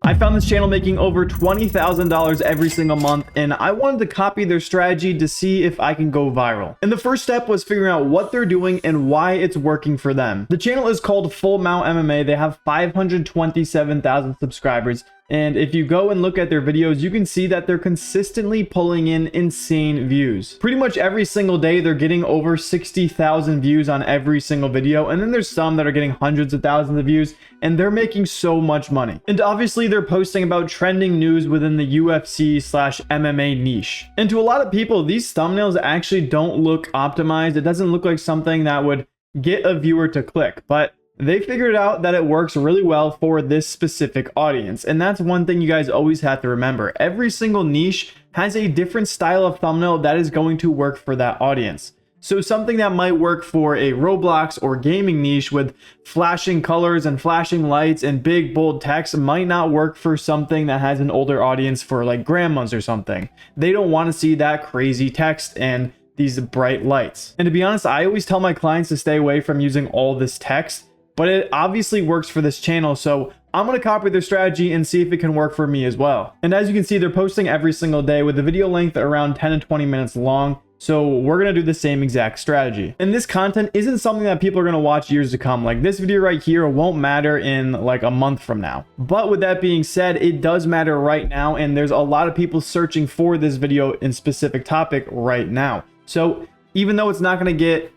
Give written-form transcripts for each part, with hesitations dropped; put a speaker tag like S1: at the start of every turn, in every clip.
S1: I found this channel making over $20,000 every single month, and I wanted to copy their strategy to see if I can go viral. And the first step was figuring out what they're doing and why it's working for them. The channel is called Full Mount MMA. They have 527,000 subscribers. And if you go and look at their videos, you can see that they're consistently pulling in insane views. Pretty much every single day, they're getting over 60,000 views on every single video. And then there's some that are getting hundreds of thousands of views, and they're making so much money. And obviously they're posting about trending news within the UFC/MMA niche. And to a lot of people, these thumbnails actually don't look optimized. It doesn't look like something that would get a viewer to click, but they figured out that it works really well for this specific audience. And that's one thing you guys always have to remember. Every single niche has a different style of thumbnail that is going to work for that audience. So something that might work for a Roblox or gaming niche with flashing colors and flashing lights and big bold text might not work for something that has an older audience for like grandmas or something. They don't want to see that crazy text and these bright lights. And to be honest, I always tell my clients to stay away from using all this text, but it obviously works for this channel, so I'm going to copy their strategy and see if it can work for me as well. And as you can see, they're posting every single day with the video length around 10 to 20 minutes long, so we're going to do the same exact strategy. And this content isn't something that people are going to watch years to come. Like this video right here won't matter in like a month from now. But with that being said, it does matter right now, and there's a lot of people searching for this video in specific topic right now. So even though it's not going to get,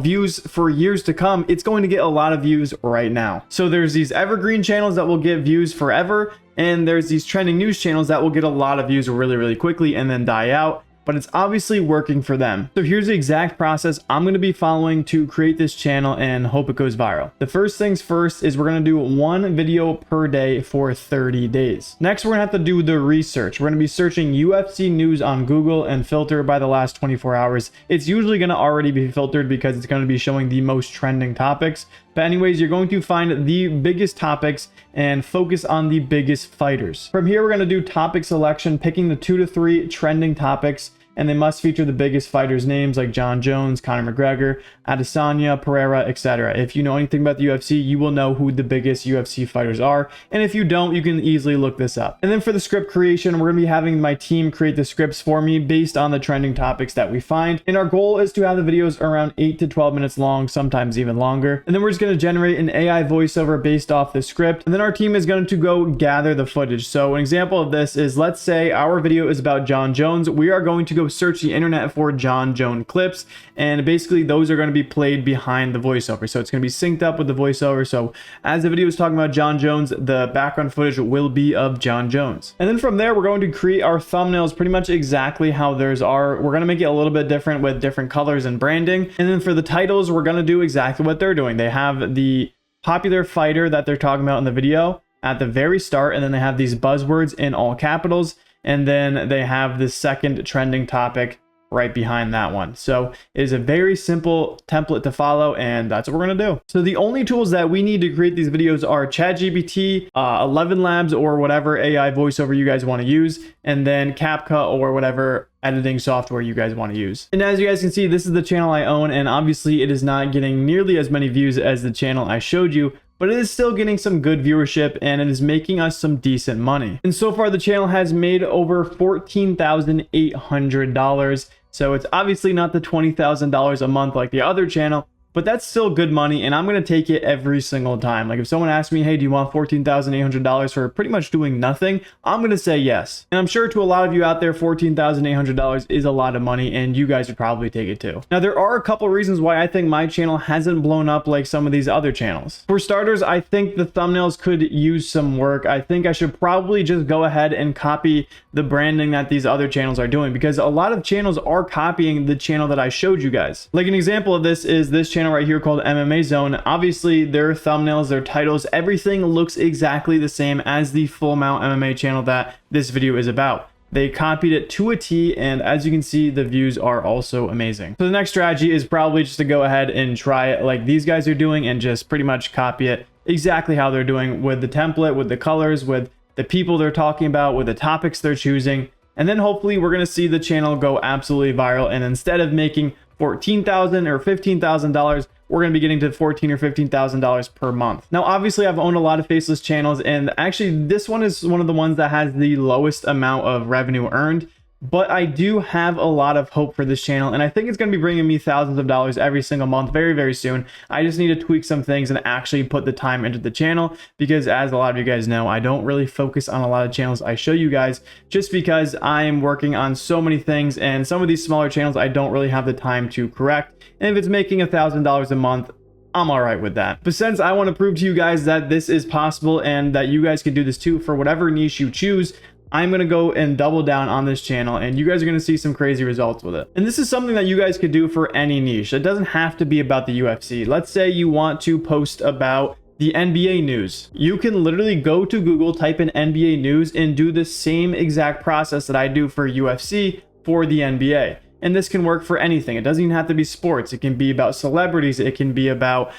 S1: views for years to come, it's going to get a lot of views right now. So there's these evergreen channels that will get views forever, and there's these trending news channels that will get a lot of views really, really quickly and then die out. But it's obviously working for them. So here's the exact process I'm going to be following to create this channel and hope it goes viral. The first things first is we're going to do one video per day for 30 days. Next, we're going to have to do the research. We're going to be searching UFC news on Google and filter by the last 24 hours. It's usually going to already be filtered because it's going to be showing the most trending topics. But anyways, you're going to find the biggest topics and focus on the biggest fighters. From here, we're going to do topic selection, picking the 2 to 3 trending topics, and they must feature the biggest fighters' names like John Jones, Conor McGregor, Adesanya, Pereira, etc. If you know anything about the UFC, you will know who the biggest UFC fighters are. And if you don't, you can easily look this up. And then for the script creation, we're going to be having my team create the scripts for me based on the trending topics that we find. And our goal is to have the videos around 8 to 12 minutes long, sometimes even longer. And then we're just going to generate an AI voiceover based off the script. And then our team is going to go gather the footage. So an example of this is, let's say our video is about John Jones. We are going to go search the internet for John Jones clips, and basically those are going to be played behind the voiceover. So it's going to be synced up with the voiceover. So as the video is talking about John Jones, the background footage will be of John Jones. And then from there, we're going to create our thumbnails pretty much exactly how theirs are. We're going to make it a little bit different with different colors and branding. And then for the titles, we're going to do exactly what they're doing. They have the popular fighter that they're talking about in the video at the very start, and then they have these buzzwords in all capitals. And then they have the second trending topic right behind that one. So it is a very simple template to follow, and that's what we're going to do. So the only tools that we need to create these videos are ChatGPT, 11 Labs, or whatever AI voiceover you guys want to use, and then CapCut or whatever editing software you guys want to use. And as you guys can see, this is the channel I own, and obviously it is not getting nearly as many views as the channel I showed you, but it is still getting some good viewership, and it is making us some decent money. And so far the channel has made over $14,800. So it's obviously not the $20,000 a month like the other channel, but that's still good money, and I'm going to take it every single time. Like if someone asks me, hey, do you want $14,800 for pretty much doing nothing? I'm going to say yes. And I'm sure to a lot of you out there, $14,800 is a lot of money, and you guys would probably take it too. Now, there are a couple reasons why I think my channel hasn't blown up like some of these other channels. For starters, I think the thumbnails could use some work. I think I should probably just go ahead and copy the branding that these other channels are doing, because a lot of channels are copying the channel that I showed you guys. Like an example of this is this channel right here called MMA Zone. Obviously their thumbnails, their titles, everything looks exactly the same as the Full Mount MMA channel that this video is about. They copied it to a T, and as you can see, the views are also amazing. So the next strategy is probably just to go ahead and try it like these guys are doing and just pretty much copy it exactly how they're doing, with the template, with the colors, with the people they're talking about, with the topics they're choosing. And then hopefully we're going to see the channel go absolutely viral, and instead of making $14,000 or $15,000, we're going to be getting to $14,000 or $15,000 per month. Now, obviously, I've owned a lot of faceless channels, and actually this one is one of the ones that has the lowest amount of revenue earned. But I do have a lot of hope for this channel, and I think it's going to be bringing me thousands of dollars every single month very, very soon. I just need to tweak some things and actually put the time into the channel, because as a lot of you guys know, I don't really focus on a lot of channels I show you guys just because I am working on so many things, and some of these smaller channels I don't really have the time to correct. And if it's making $1,000 a month, I'm all right with that. But since I want to prove to you guys that this is possible and that you guys can do this too for whatever niche you choose, I'm going to go and double down on this channel, and you guys are going to see some crazy results with it. And this is something that you guys could do for any niche. It doesn't have to be about the UFC. Let's say you want to post about the NBA news. You can literally go to Google, type in NBA news, and do the same exact process that I do for UFC for the NBA. And this can work for anything. It doesn't even have to be sports. It can be about celebrities. It can be about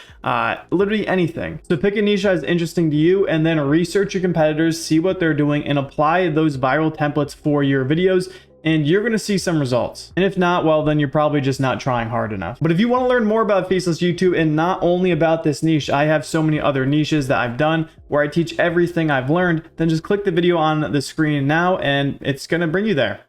S1: literally anything. So pick a niche that is interesting to you, and then research your competitors, see what they're doing, and apply those viral templates for your videos, and you're going to see some results. And if not, well, then you're probably just not trying hard enough. But if you want to learn more about faceless YouTube, and not only about this niche, I have so many other niches that I've done where I teach everything I've learned, then just click the video on the screen now, and it's going to bring you there.